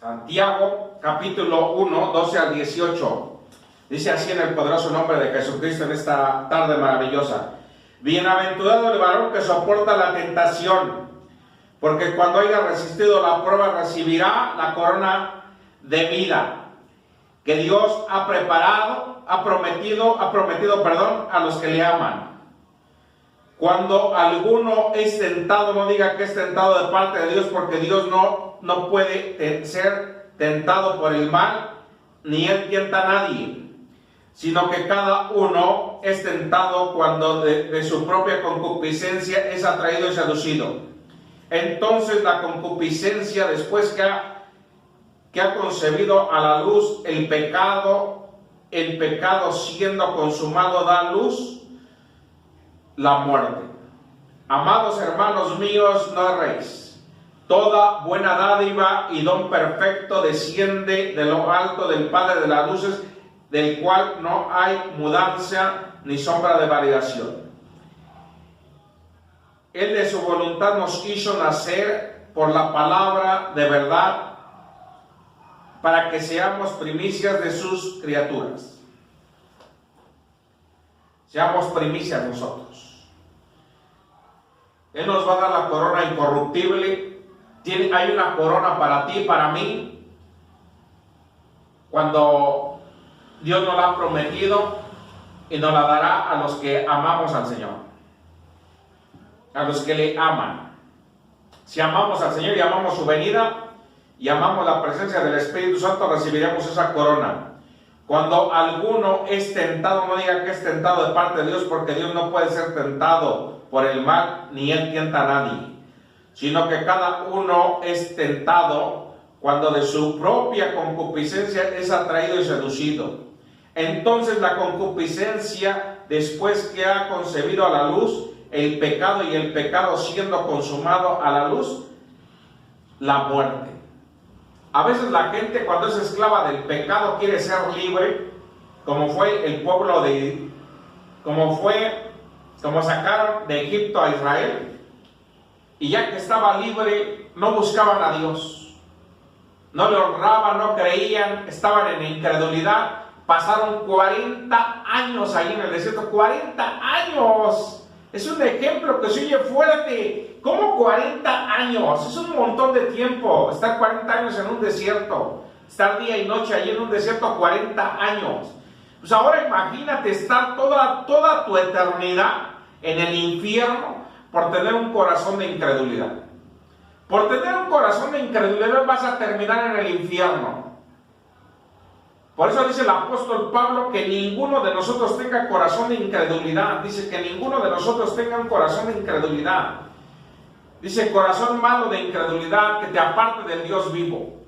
Santiago, capítulo 1, 12 al 18. Dice así en el poderoso nombre de Jesucristo en esta tarde maravillosa. Bienaventurado el varón que soporta la tentación, porque cuando haya resistido la prueba recibirá la corona de vida que Dios ha prometido a los que le aman. Cuando alguno es tentado, no diga que es tentado de parte de Dios, porque Dios no puede ser tentado por el mal, ni él tienta a nadie, sino que cada uno es tentado cuando de su propia concupiscencia es atraído y seducido. Entonces la concupiscencia, después que ha concebido a la luz el pecado siendo consumado da a luz la muerte. Amados hermanos míos, no erréis. Toda buena dádiva y don perfecto desciende de lo alto del Padre de las luces, del cual no hay mudanza ni sombra de variación. Él de su voluntad nos hizo nacer por la palabra de verdad, para que seamos primicias de sus criaturas. Seamos primicias nosotros. Él nos va a dar la corona incorruptible. Hay una corona para ti, para mí. Cuando Dios nos la ha prometido y nos la dará a los que amamos al Señor. A los que le aman. Si amamos al Señor y amamos su venida y amamos la presencia del Espíritu Santo, recibiremos esa corona. Cuando alguno es tentado, no diga que es tentado de parte de Dios, porque Dios no puede ser tentado por el mal, ni él tienta a nadie, sino que cada uno es tentado cuando de su propia concupiscencia es atraído y seducido. Entonces la concupiscencia, después que ha concebido a la luz el pecado, y el pecado siendo consumado a la luz, la muerte. A veces la gente, cuando es esclava del pecado, quiere ser libre, como fue el pueblo como sacaron de Egipto a Israel, y ya que estaba libre, no buscaban a Dios, no le honraban, no creían, estaban en incredulidad. Pasaron 40 años ahí en el desierto, 40 años. Es un ejemplo que se oye fuerte. ¿Cómo 40 años? Es un montón de tiempo. Estar 40 años en un desierto. Estar día y noche allí en un desierto 40 años. Pues ahora imagínate estar toda tu eternidad en el infierno por tener un corazón de incredulidad. Por tener un corazón de incredulidad vas a terminar en el infierno. Por eso dice el apóstol Pablo que ninguno de nosotros tenga corazón de incredulidad. Dice que ninguno de nosotros tenga un corazón de incredulidad. Dice corazón malo de incredulidad que te aparte del Dios vivo.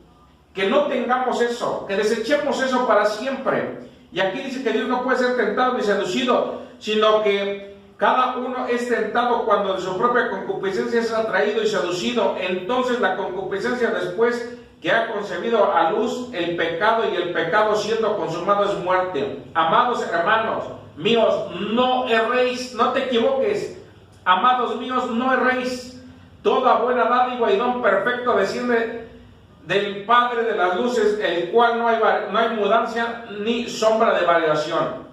Que no tengamos eso, que desechemos eso para siempre. Y aquí dice que Dios no puede ser tentado ni seducido, sino que cada uno es tentado cuando de su propia concupiscencia es atraído y seducido. Entonces la concupiscencia, después que ha concebido a luz el pecado, y el pecado siendo consumado es muerte. Amados hermanos míos, no erréis, no te equivoques. Amados míos, no erréis. Toda buena dádiva y don perfecto desciende del Padre de las luces, el cual no hay mudanza ni sombra de variación.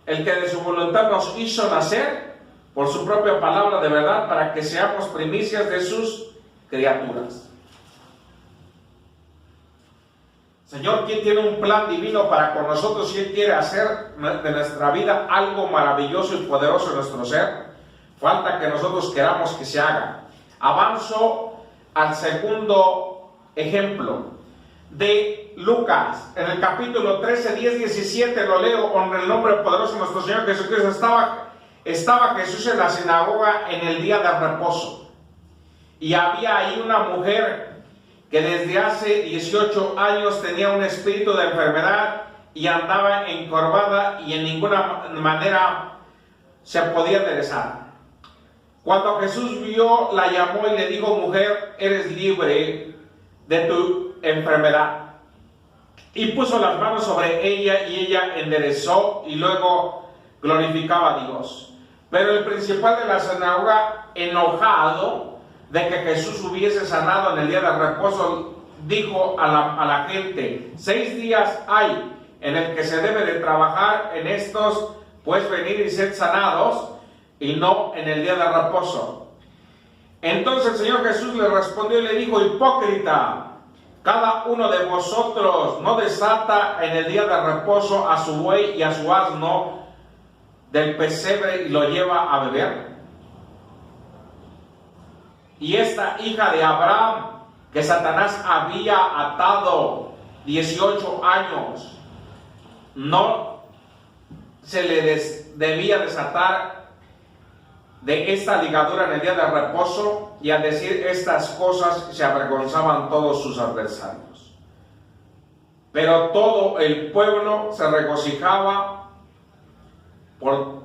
El que de su voluntad nos hizo nacer por su propia palabra de verdad, para que seamos primicias de sus criaturas. Señor, ¿quién tiene un plan divino para con nosotros? ¿Quién quiere hacer de nuestra vida algo maravilloso y poderoso en nuestro ser? Falta que nosotros queramos que se haga. Avanzo al segundo ejemplo de Lucas, en el capítulo 13, 10, 17, lo leo con el nombre poderoso de nuestro Señor Jesucristo. Estaba Jesús en la sinagoga en el día de reposo, y había ahí una mujer que desde hace 18 años tenía un espíritu de enfermedad y andaba encorvada y en ninguna manera se podía enderezar. Cuando Jesús vio, la llamó y le dijo: mujer, eres libre de tu enfermedad. Y puso las manos sobre ella y ella enderezó, y luego glorificaba a Dios. Pero el principal de la sinagoga, enojado de que Jesús hubiese sanado en el día del reposo, dijo a la gente: 6 días hay en el que se debe de trabajar, en estos pues venir y ser sanados, y no en el día de reposo. Entonces el Señor Jesús le respondió y le dijo: hipócrita, cada uno de vosotros no desata en el día de reposo a su buey y a su asno del pesebre y lo lleva a beber. Y esta hija de Abraham, que Satanás había atado 18 años, no se le debía desatar de esta ligadura en el día de reposo. Y al decir estas cosas se avergonzaban todos sus adversarios. Pero todo el pueblo se regocijaba por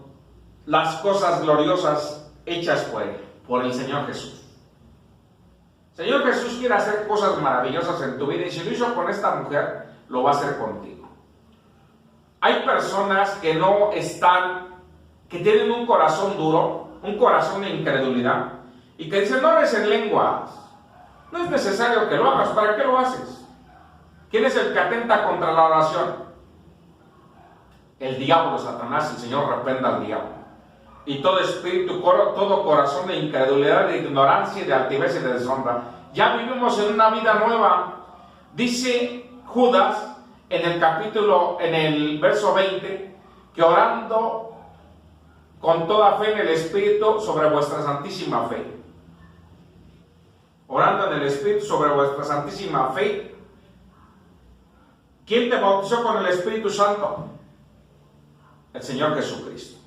las cosas gloriosas hechas por el Señor Jesús. Señor Jesús quiere hacer cosas maravillosas en tu vida, y si lo hizo con esta mujer, lo va a hacer contigo. Hay personas que que tienen un corazón duro, un corazón de incredulidad, y que dicen: no eres en lenguas, no es necesario que lo hagas, ¿para qué lo haces? ¿Quién es el que atenta contra la oración? El diablo, Satanás. El Señor reprenda al diablo. Y todo espíritu, todo corazón de incredulidad, de ignorancia, de altivez y de deshonra. Ya vivimos en una vida nueva. Dice Judas en el verso 20, que orando con toda fe en el Espíritu sobre vuestra santísima fe. Orando en el Espíritu sobre vuestra santísima fe. ¿Quién te bautizó con el Espíritu Santo? El Señor Jesucristo.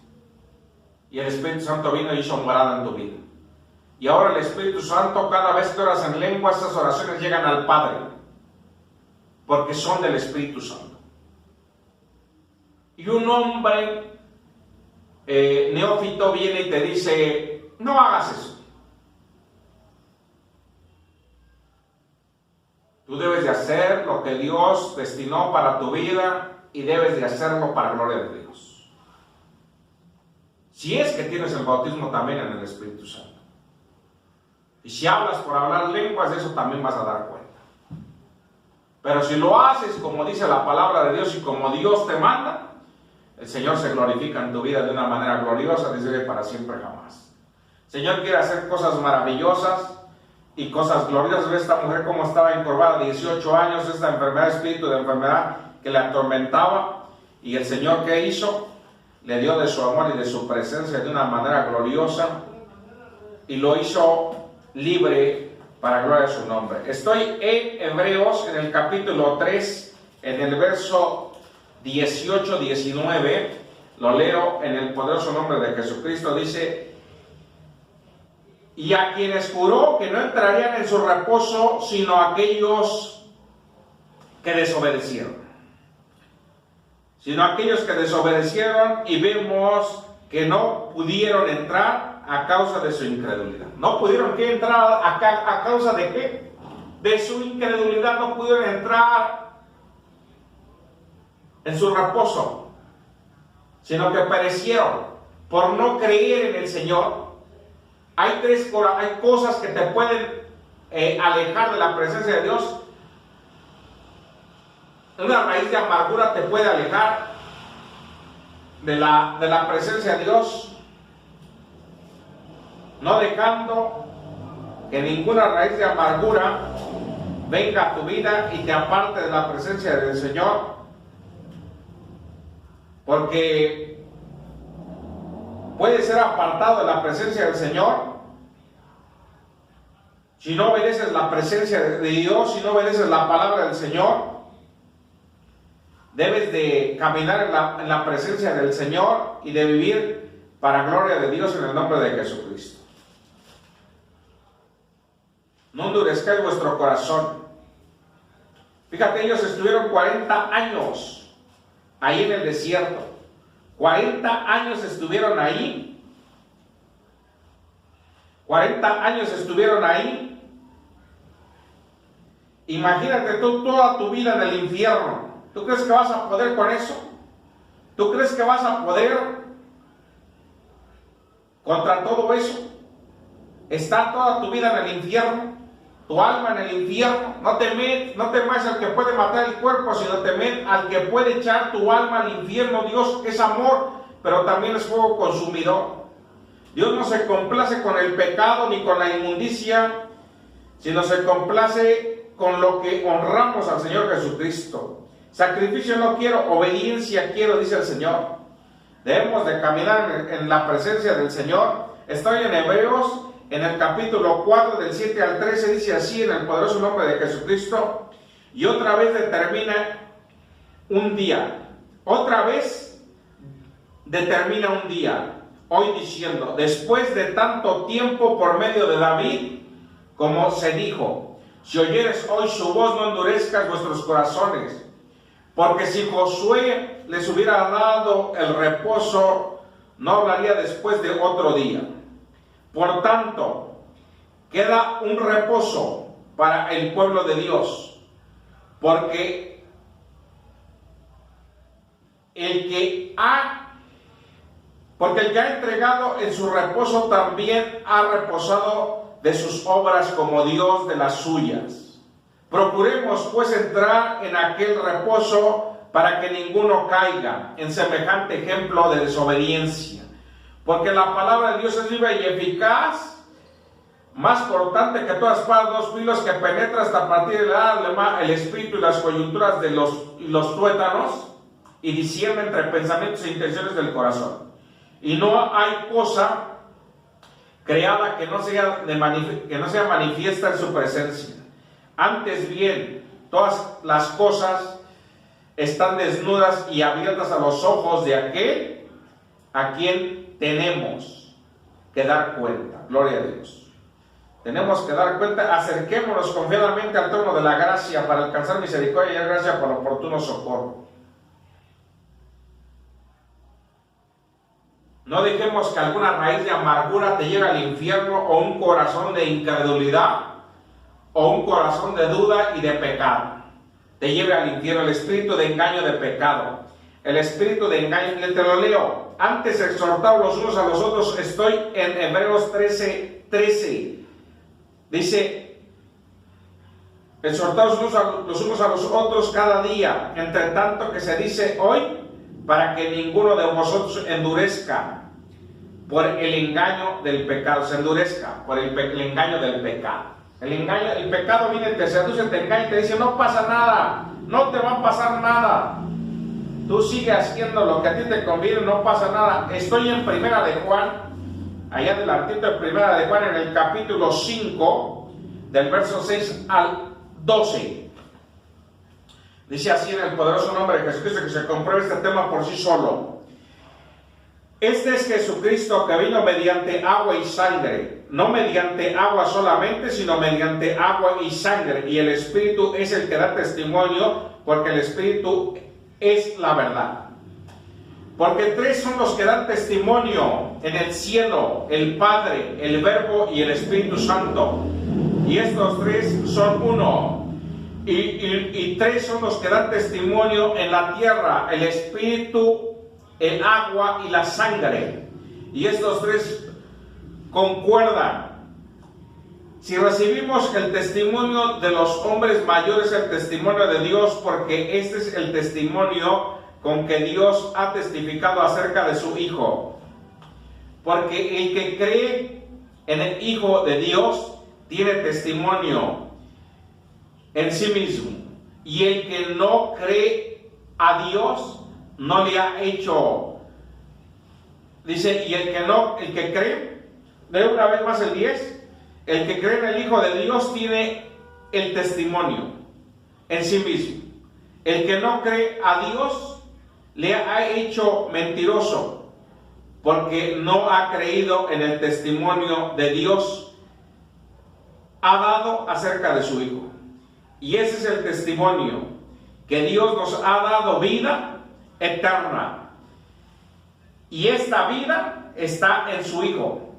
Y el Espíritu Santo vino y hizo morada en tu vida. Y ahora el Espíritu Santo, cada vez que oras en lengua, esas oraciones llegan al Padre, porque son del Espíritu Santo. Y un hombre neófito viene y te dice: no hagas eso. Tú debes de hacer lo que Dios destinó para tu vida, y debes de hacerlo para gloria de Dios. Si es que tienes el bautismo también en el Espíritu Santo. Y si hablas por hablar lenguas, de eso también vas a dar cuenta. Pero si lo haces como dice la palabra de Dios y como Dios te manda, el Señor se glorifica en tu vida de una manera gloriosa, desde hoy para siempre jamás. El Señor quiere hacer cosas maravillosas y cosas gloriosas. Ve esta mujer como estaba encorvada, 18 años, esta enfermedad, espíritu de enfermedad que le atormentaba. Y el Señor, ¿qué hizo? Le dio de su amor y de su presencia de una manera gloriosa, y lo hizo libre para gloria de su nombre. Estoy en Hebreos, en el capítulo 3, en el verso 18-19, lo leo en el poderoso nombre de Jesucristo. Dice: y a quienes juró que no entrarían en su reposo, sino aquellos que desobedecieron. Y vemos que no pudieron entrar a causa de su incredulidad. No pudieron entrar a causa de qué? De su incredulidad. No pudieron entrar en su reposo, sino que perecieron por no creer en el Señor. Hay cosas que te pueden alejar de la presencia de Dios. Una raíz de amargura te puede alejar de la presencia de Dios, no dejando que ninguna raíz de amargura venga a tu vida y te aparte de la presencia del Señor, porque puedes ser apartado de la presencia del Señor si no obedeces la presencia de Dios, si no obedeces la palabra del Señor. Debes de caminar en la presencia del Señor y de vivir para gloria de Dios en el nombre de Jesucristo. No endurezcáis vuestro corazón. Fíjate, ellos estuvieron 40 años ahí en el desierto. 40 años estuvieron ahí. 40 años estuvieron ahí. Imagínate tú toda tu vida en el infierno. ¿Tú crees que vas a poder con eso? ¿Tú crees que vas a poder contra todo eso? ¿Estar toda tu vida en el infierno? tu alma en el infierno. No temáis al que puede matar el cuerpo, sino temed al que puede echar tu alma al infierno. Dios es amor, pero también es fuego consumidor. Dios no se complace con el pecado ni con la inmundicia, sino se complace con lo que honramos al Señor Jesucristo. Sacrificio no quiero, obediencia quiero, dice el Señor. Debemos de caminar en la presencia del Señor. Estoy en Hebreos, en el capítulo 4, del 7 al 13, dice así, en el poderoso nombre de Jesucristo. Y otra vez determina un día. Otra vez determina un día. Hoy diciendo, después de tanto tiempo por medio de David, como se dijo, si oyeres hoy su voz, no endurezcas vuestros corazones. Porque si Josué les hubiera dado el reposo, no hablaría después de otro día. Por tanto, queda un reposo para el pueblo de Dios, porque el que ha entregado en su reposo también ha reposado de sus obras como Dios de las suyas. Procuremos pues entrar en aquel reposo para que ninguno caiga en semejante ejemplo de desobediencia. Porque la palabra de Dios es viva y eficaz, más cortante que toda espada de dos filos, que penetra hasta partir el espíritu y las coyunturas de los tuétanos, y discierne entre pensamientos e intenciones del corazón. Y no hay cosa creada que no sea manifiesta en su presencia. Antes bien, todas las cosas están desnudas y abiertas a los ojos de aquel a quien tenemos que dar cuenta. Gloria a Dios. Tenemos que dar cuenta. Acerquémonos confiadamente al trono de la gracia para alcanzar misericordia y gracia por oportuno socorro. No dejemos que alguna raíz de amargura te lleve al infierno, o un corazón de incredulidad, o un corazón de duda y de pecado te lleve al infierno. El espíritu de engaño, de pecado, el espíritu de engaño. Te lo leo. Antes exhortaos los unos a los otros. Estoy en Hebreos 13. Dice, exhortaos los unos a los otros cada día, entre tanto que se dice hoy, para que ninguno de vosotros endurezca por el engaño del pecado. Se endurezca por el engaño del pecado. El pecado viene, te seduce, te engaña y te dice, no pasa nada, no te va a pasar nada. Tú sigue haciendo lo que a ti te conviene, no pasa nada. Estoy en Primera de Juan, allá adelantito en Primera de Juan, en el capítulo 5, del verso 6 al 12. Dice así en el poderoso nombre de Jesucristo, que se compruebe este tema por sí solo. Este es Jesucristo, que vino mediante agua y sangre, no mediante agua solamente, sino mediante agua y sangre. Y el Espíritu es el que da testimonio, porque el Espíritu es la verdad. Porque tres son los que dan testimonio en el cielo: el Padre, el Verbo y el Espíritu Santo. Y estos tres son uno. Y tres son los que dan testimonio en la tierra: el Espíritu, el agua y la sangre. Y estos tres concuerdan. Si recibimos el testimonio de los hombres mayores, el testimonio de Dios, porque este es el testimonio con que Dios ha testificado acerca de su Hijo. Porque el que cree en el Hijo de Dios tiene testimonio en sí mismo. Y el que no cree a Dios no le ha hecho. Dice, y el que cree, de una vez más el 10, el que cree en el Hijo de Dios tiene el testimonio en sí mismo. El que no cree a Dios le ha hecho mentiroso, porque no ha creído en el testimonio de Dios ha dado acerca de su Hijo. Y ese es el testimonio, que Dios nos ha dado vida eterna. Y esta vida está en su Hijo.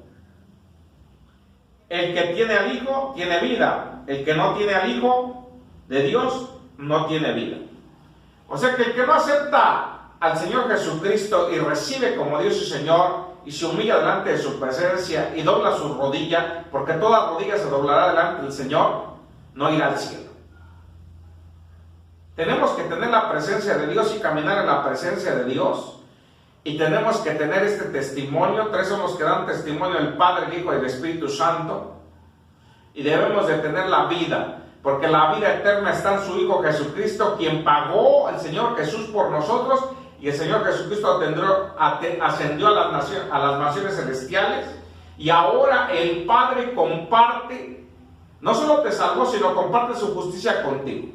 El que tiene al Hijo tiene vida. El que no tiene al Hijo de Dios no tiene vida. O sea que el que no acepta al Señor Jesucristo y recibe como Dios y Señor, y se humilla delante de su presencia y dobla su rodilla, porque toda rodilla se doblará delante del Señor, no ir al cielo. Tenemos que tener la presencia de Dios y caminar en la presencia de Dios. Y tenemos que tener este testimonio. 3 son los que dan testimonio: el Padre, el Hijo y el Espíritu Santo. Y debemos de tener la vida, porque la vida eterna está en su Hijo Jesucristo, quien pagó el Señor Jesús por nosotros. Y el Señor Jesucristo ascendió a las naciones celestiales. Y ahora el Padre comparte, no solo te salvó, sino comparte su justicia contigo.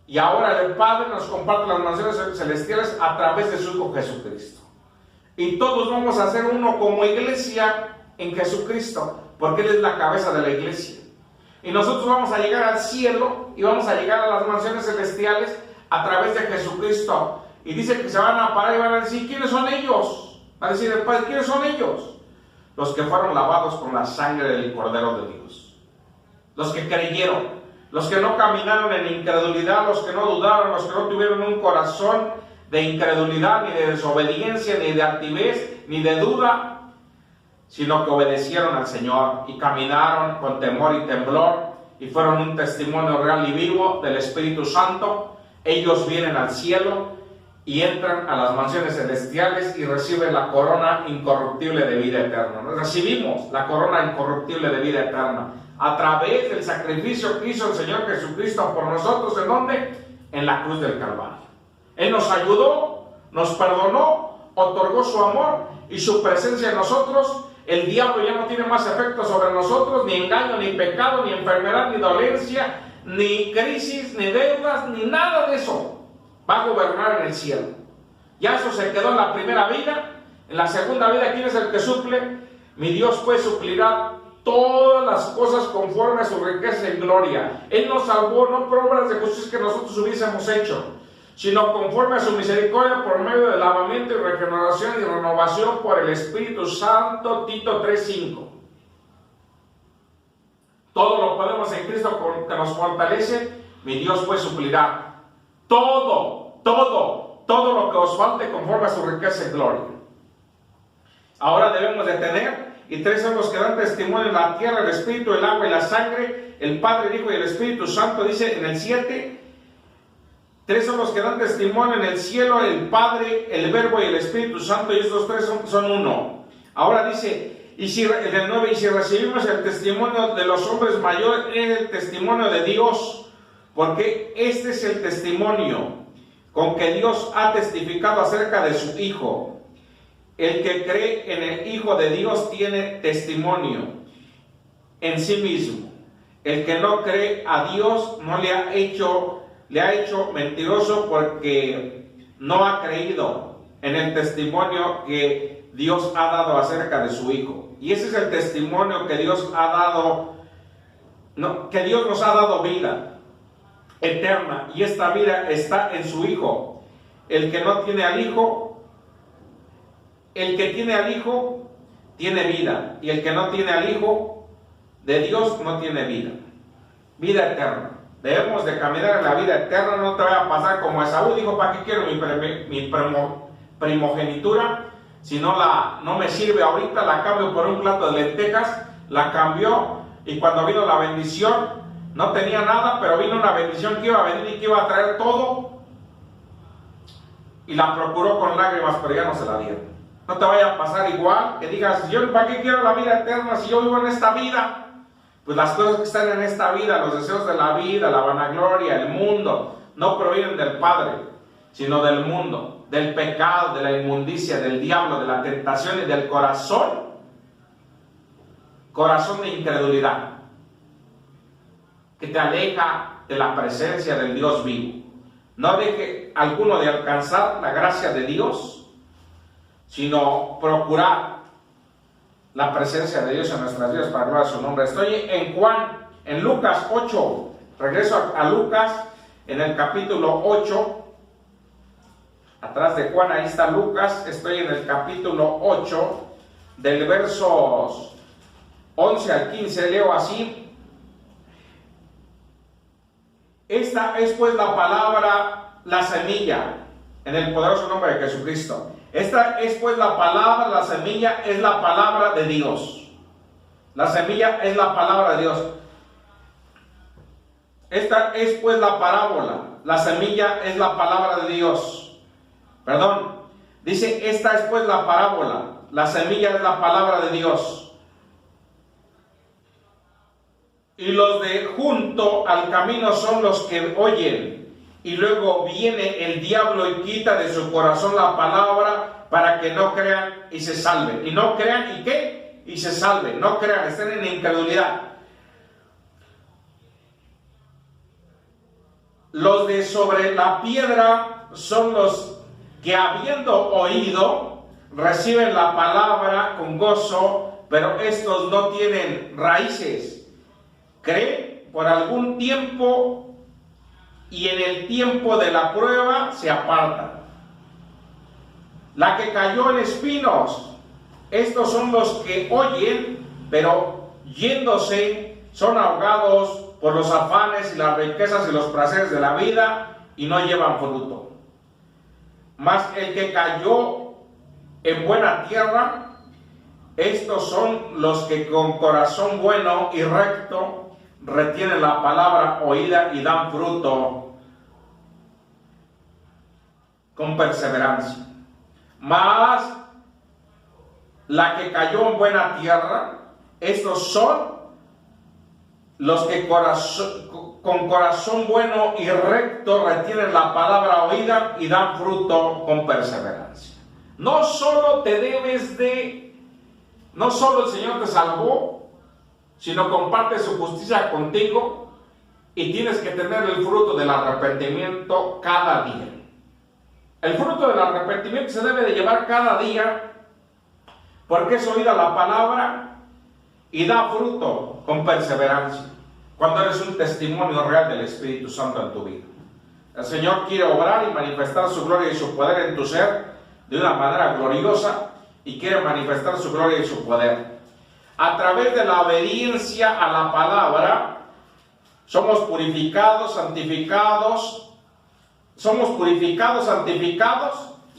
Y ahora el Padre nos comparte las naciones celestiales a través de su Hijo Jesucristo. Y todos vamos a ser uno como iglesia en Jesucristo, porque Él es la cabeza de la iglesia. Y nosotros vamos a llegar al cielo y vamos a llegar a las naciones celestiales a través de Jesucristo. Y dice que se van a parar y van a decir: ¿quiénes son ellos? Va a decir el Padre: ¿quiénes son ellos? Los que fueron lavados con la sangre del Cordero de Dios. Los que creyeron. Los que no caminaron en incredulidad, los que no dudaron, los que no tuvieron un corazón de incredulidad, ni de desobediencia, ni de altivez, ni de duda, sino que obedecieron al Señor y caminaron con temor y temblor y fueron un testimonio real y vivo del Espíritu Santo. Ellos vienen al cielo y entran a las mansiones celestiales y reciben la corona incorruptible de vida eterna. Recibimos la corona incorruptible de vida eterna a través del sacrificio que hizo el Señor Jesucristo por nosotros. ¿En dónde? En la cruz del Calvario. Él nos ayudó, nos perdonó, otorgó su amor y su presencia en nosotros. El diablo ya no tiene más efecto sobre nosotros, ni engaño, ni pecado, ni enfermedad, ni dolencia, ni crisis, ni deudas, ni nada de eso va a gobernar en el cielo. Ya eso se quedó en la primera vida. En la segunda vida, ¿quién es el que suple? Mi Dios pues suplirá todas las cosas conforme a su riqueza y gloria. Él nos salvó no por obras de justicia que nosotros hubiésemos hecho, sino conforme a su misericordia por medio del lavamiento y regeneración y renovación por el Espíritu Santo. Tito 3:5. Todo lo podemos en Cristo que nos fortalece. Mi Dios pues suplirá todo lo que os falte conforme a su riqueza y gloria. Ahora debemos de tener, y 3 son los que dan testimonio en la tierra: el Espíritu, el agua y la sangre, el Padre, el Hijo y el Espíritu Santo. Dice en el 7, 3 son los que dan testimonio en el cielo: el Padre, el Verbo y el Espíritu Santo, y estos 3 son uno. Ahora dice, en el 9, y si recibimos el testimonio de los hombres mayores, es el testimonio de Dios, porque este es el testimonio con que Dios ha testificado acerca de su Hijo. El que cree en el Hijo de Dios tiene testimonio en sí mismo. El que no cree a Dios no le ha hecho mentiroso, porque no ha creído en el testimonio que Dios ha dado acerca de su Hijo. Y ese es el testimonio que Dios ha dado, que Dios nos ha dado vida eterna, y esta vida está en su Hijo. El que no tiene al Hijo, el que tiene al Hijo tiene vida, y el que no tiene al Hijo de Dios no tiene vida. Vida eterna. Debemos de caminar en la vida eterna. No te vaya a pasar como Esaú: dijo: ¿para qué quiero mi primogenitura? Si no me sirve ahorita, la cambio por un plato de lentejas. La cambió, y cuando vino la bendición, no tenía nada, pero vino una bendición que iba a venir y que iba a traer todo, y la procuró con lágrimas, pero ya no se la dieron. No te vaya a pasar igual, que digas: yo ¿para qué quiero la vida eterna si yo vivo en esta vida? Pues las cosas que están en esta vida, los deseos de la vida, la vanagloria, el mundo, no provienen del Padre, sino del mundo, del pecado, de la inmundicia, del diablo, de la tentación y del corazón de incredulidad, que te aleja de la presencia del Dios vivo. No deje alguno de alcanzar la gracia de Dios, sino procurar la presencia de Dios en nuestras vidas para gloria de su nombre. Estoy en Lucas 8, regreso a Lucas en el capítulo 8, atrás de Juan, ahí está Lucas. Estoy en el capítulo 8, del versos 11 al 15, leo así: esta es pues la palabra, la semilla, en el poderoso nombre de Jesucristo. Esta es pues la palabra, la semilla es la palabra de Dios. La semilla es la palabra de Dios. Esta es pues la parábola. La semilla es la palabra de Dios. Perdón. Dice, esta es pues la parábola. La semilla es la palabra de Dios. Y los de junto al camino son los que oyen. Y luego viene el diablo y quita de su corazón la palabra para que no crean y se salven. Y no crean y ¿qué? Y se salven. No crean, estén en incredulidad. Los de sobre la piedra son los que habiendo oído reciben la palabra con gozo, pero estos no tienen raíces. Creen por algún tiempo y en el tiempo de la prueba se apartan. La que cayó en espinos, estos son los que oyen, pero yéndose son ahogados por los afanes y las riquezas y los placeres de la vida y no llevan fruto. Mas el que cayó en buena tierra, estos son los que con corazón bueno y recto retienen la palabra oída y dan fruto con perseverancia. Mas la que cayó en buena tierra, estos son los que con corazón bueno y recto retienen la palabra oída y dan fruto con perseverancia. No solo el Señor te salvó, sino comparte su justicia contigo y tienes que tener el fruto del arrepentimiento cada día. El fruto del arrepentimiento se debe de llevar cada día porque es oída la palabra y da fruto con perseverancia. Cuando eres un testimonio real del Espíritu Santo en tu vida. El Señor quiere obrar y manifestar su gloria y su poder en tu ser de una manera gloriosa y quiere manifestar su gloria y su poder. A través de la obediencia a la palabra somos purificados, santificados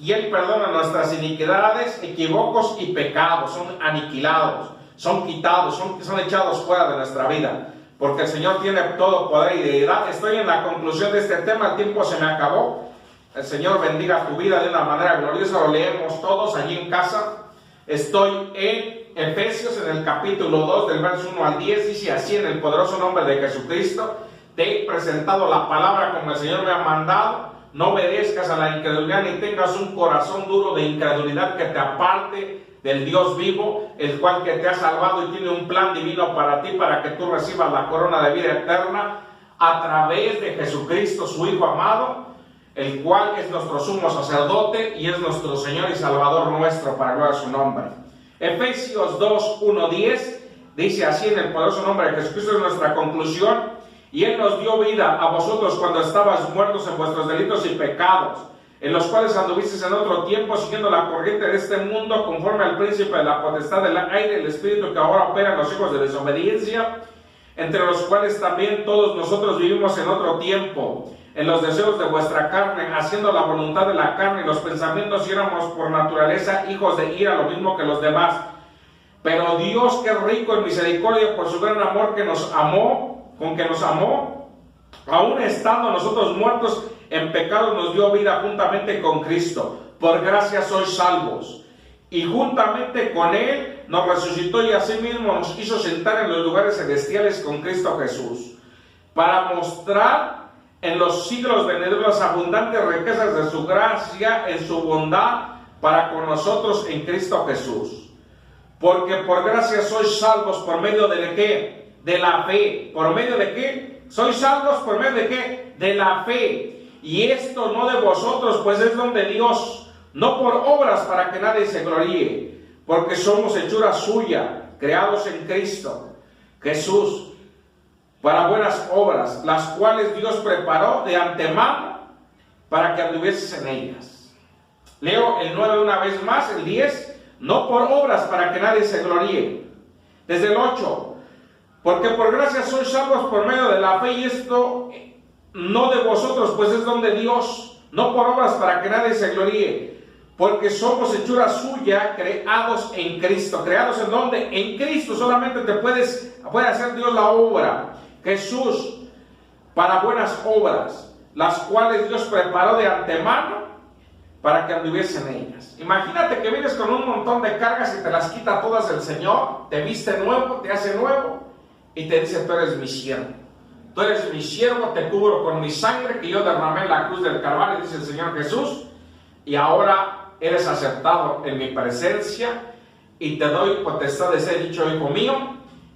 y Él perdona nuestras iniquidades, equívocos y pecados. Son aniquilados, son quitados, son echados fuera de nuestra vida. Porque el Señor tiene todo poder y deidad. Estoy en la conclusión de este tema, el tiempo se me acabó. El Señor bendiga tu vida de una manera gloriosa, lo leemos todos allí en casa. Estoy en Efesios, en el capítulo 2, del verso 1 al 10, dice así: en el poderoso nombre de Jesucristo, te he presentado la palabra como el Señor me ha mandado. No obedezcas a la incredulidad ni tengas un corazón duro de incredulidad que te aparte del Dios vivo, el cual que te ha salvado y tiene un plan divino para ti, para que tú recibas la corona de vida eterna a través de Jesucristo, su Hijo amado, el cual es nuestro sumo sacerdote y es nuestro Señor y Salvador nuestro, para gloria de su nombre. Efesios 2, 1, 10 dice así: en el poderoso nombre de Jesucristo es nuestra conclusión, y Él nos dio vida a vosotros cuando estabais muertos en vuestros delitos y pecados, en los cuales anduvisteis en otro tiempo siguiendo la corriente de este mundo, conforme al príncipe de la potestad del aire, el espíritu que ahora opera en los hijos de desobediencia, entre los cuales también todos nosotros vivimos en otro tiempo, en los deseos de vuestra carne, haciendo la voluntad de la carne y los pensamientos, y éramos por naturaleza hijos de ira, lo mismo que los demás. Pero Dios, que es rico en misericordia, por su gran amor que nos amó, con que nos amó, aún estando nosotros muertos en pecado, nos dio vida juntamente con Cristo. Por gracia sois salvos. Y juntamente con Él nos resucitó y asimismo nos hizo sentar en los lugares celestiales con Cristo Jesús, para mostrar en los siglos venideros las abundantes riquezas de su gracia en su bondad para con nosotros en Cristo Jesús. Porque por gracia sois salvos por medio de ¿qué? De la fe. ¿Por medio de qué? Sois salvos por medio de ¿qué? De la fe. Y esto no de vosotros, pues es don de Dios, no por obras para que nadie se gloríe, porque somos hechura suya, creados en Cristo Jesús, para buenas obras, las cuales Dios preparó de antemano para que anduvieses en ellas. Leo el 9 una vez más, el 10, no por obras para que nadie se gloríe. Desde el 8, porque por gracia sois salvos por medio de la fe, y esto no de vosotros, pues es don de Dios, no por obras para que nadie se gloríe, porque somos hechura suya, creados en Cristo. ¿Creados en dónde? En Cristo. Solamente puede hacer Dios la obra. Jesús para buenas obras, las cuales Dios preparó de antemano para que anduviesen en ellas. Imagínate que vienes con un montón de cargas y te las quita todas el Señor, te viste nuevo, te hace nuevo y te dice: tú eres mi siervo. Tú eres mi siervo, te cubro con mi sangre que yo derramé en la cruz del Calvario, dice el Señor Jesús, y ahora eres aceptado en mi presencia y te doy potestad de ser dicho hijo mío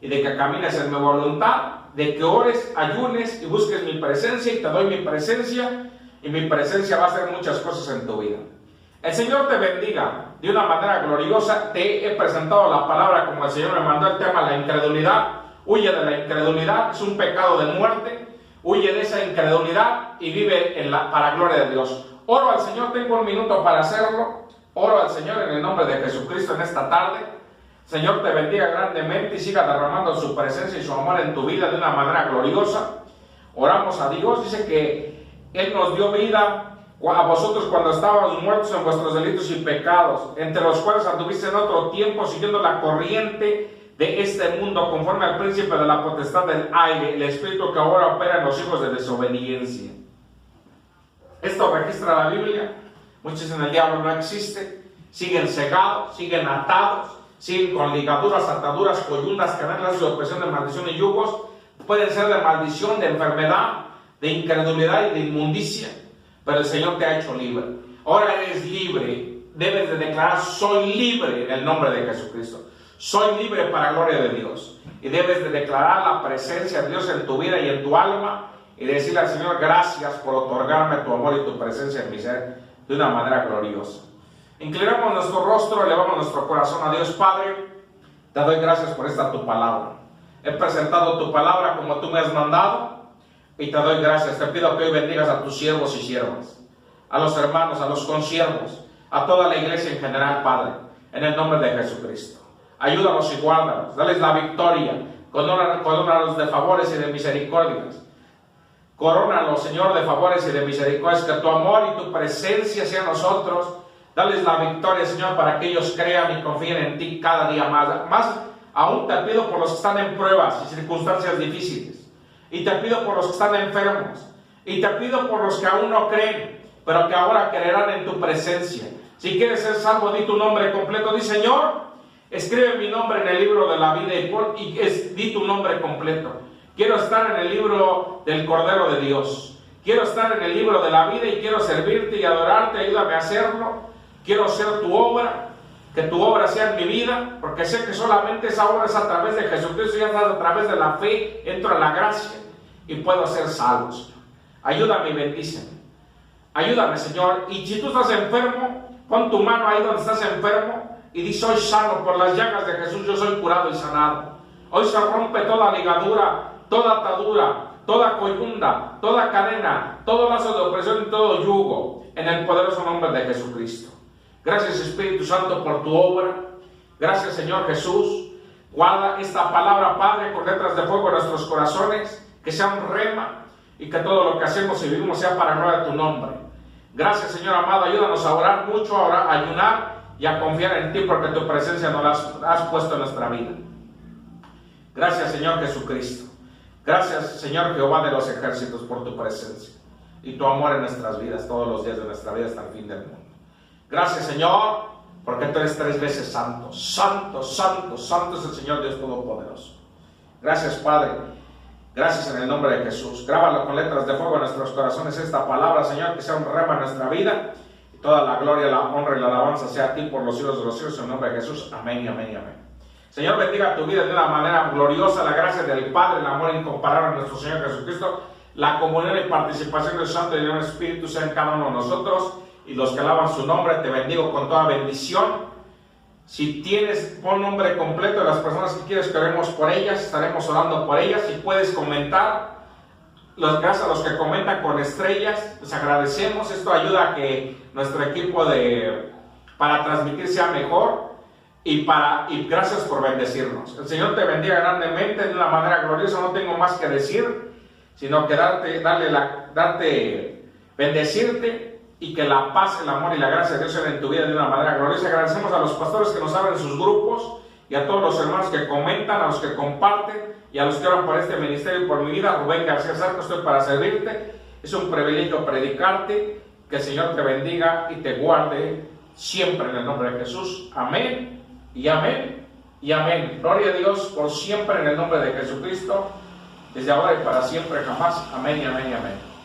y de que camines en mi voluntad, de que ores, ayunes y busques mi presencia, y te doy mi presencia, y mi presencia va a hacer muchas cosas en tu vida. El Señor te bendiga de una manera gloriosa. Te he presentado la palabra como el Señor me mandó. El tema: la incredulidad. Huye de la incredulidad, es un pecado de muerte. Huye de esa incredulidad y vive para gloria de Dios. Oro al Señor, tengo un minuto para hacerlo. Oro al Señor en el nombre de Jesucristo en esta tarde. Señor, te bendiga grandemente y siga derramando su presencia y su amor en tu vida de una manera gloriosa. Oramos a Dios. Dice que Él nos dio vida a vosotros cuando estábamos muertos en vuestros delitos y pecados, entre los cuales anduviste en otro tiempo siguiendo la corriente de este mundo, conforme al príncipe de la potestad del aire, el espíritu que ahora opera en los hijos de desobediencia. Esto registra la Biblia. Muchos en el diablo no existe, siguen cegados, siguen atados, siguen con ligaduras, ataduras, coyundas, cadenas de opresión, de maldición y yugos. Pueden ser de maldición, de enfermedad, de incredulidad y de inmundicia, pero el Señor te ha hecho libre. Ahora eres libre. Debes de declarar: soy libre en el nombre de Jesucristo. Soy libre para gloria de Dios. Y debes de declarar la presencia de Dios en tu vida y en tu alma, y decirle al Señor: gracias por otorgarme tu amor y tu presencia en mi ser de una manera gloriosa. Inclinamos nuestro rostro, elevamos nuestro corazón a Dios. Padre, te doy gracias por esta tu palabra. He presentado tu palabra como tú me has mandado, y te doy gracias. Te pido que hoy bendigas a tus siervos y siervas, a los hermanos, a los consiervos, a toda la iglesia en general, Padre, en el nombre de Jesucristo. Ayúdalos y guárdalos, dales la victoria, corónalos de favores y de misericordias. Corónalos, Señor, de favores y de misericordias, que tu amor y tu presencia sean nosotros. Dales la victoria, Señor, para que ellos crean y confíen en ti cada día más. Más aún te pido por los que están en pruebas y circunstancias difíciles. Y te pido por los que están enfermos. Y te pido por los que aún no creen, pero que ahora creerán en tu presencia. Si quieres ser salvo, di tu nombre completo. Di: Señor, escribe mi nombre en el libro de la vida y di tu nombre completo. Quiero estar en el libro del Cordero de Dios. Quiero estar en el libro de la vida y quiero servirte y adorarte. Ayúdame a hacerlo. Quiero ser tu obra. Que tu obra sea en mi vida, porque sé que solamente esa obra es a través de Jesucristo, y a través de la fe entro a la gracia y puedo ser salvo, Señor. Ayúdame y bendíceme. Ayúdame, Señor. Y si tú estás enfermo, pon tu mano ahí donde estás enfermo y di: soy sano por las llagas de Jesús, yo soy curado y sanado. Hoy se rompe toda ligadura, toda atadura, toda coyunda, toda cadena, todo lazo de opresión y todo yugo, en el poderoso nombre de Jesucristo. Gracias, Espíritu Santo, por tu obra. Gracias, Señor Jesús. Guarda esta palabra, Padre, con letras de fuego en nuestros corazones, que sea un rema, y que todo lo que hacemos y vivimos sea para gloria de tu nombre. Gracias, Señor amado. Ayúdanos a orar mucho, a ayunar y a confiar en ti, porque tu presencia nos la has puesto en nuestra vida. Gracias, Señor Jesucristo. Gracias, Señor Jehová de los ejércitos, por tu presencia y tu amor en nuestras vidas, todos los días de nuestra vida hasta el fin del mundo. Gracias, Señor, porque tú eres 3 veces santo. Santo, santo, santo es el Señor Dios Todopoderoso. Gracias, Padre. Gracias en el nombre de Jesús. Grábalo con letras de fuego en nuestros corazones esta palabra, Señor, que sea un rema en nuestra vida. Y toda la gloria, la honra y la alabanza sea a ti por los siglos de los siglos, en el nombre de Jesús. Amén y amén y amén. Señor, bendiga tu vida de una manera gloriosa. La gracia del Padre, el amor incomparable de nuestro Señor Jesucristo, la comunión y participación del Santo y del Espíritu sea en cada uno de nosotros. Y los que alaban su nombre, te bendigo con toda bendición. Si tienes, pon nombre completo de las personas que quieres que oremos por ellas, estaremos orando por ellas. Si puedes comentar, gracias a los que comentan con estrellas, les agradecemos. Esto ayuda a que nuestro equipo para transmitir sea mejor, y gracias por bendecirnos. El Señor te bendiga grandemente de una manera gloriosa. No tengo más que decir, sino que bendecirte, y que la paz, el amor y la gracia de Dios sean en tu vida de una manera gloriosa. Agradecemos a los pastores que nos abren sus grupos y a todos los hermanos que comentan, a los que comparten y a los que oran por este ministerio y por mi vida. Rubén García Zarco, estoy para servirte. Es un privilegio predicarte. Que el Señor te bendiga y te guarde siempre en el nombre de Jesús. Amén y amén y amén. Gloria a Dios por siempre en el nombre de Jesucristo, desde ahora y para siempre jamás. Amén y amén y amén.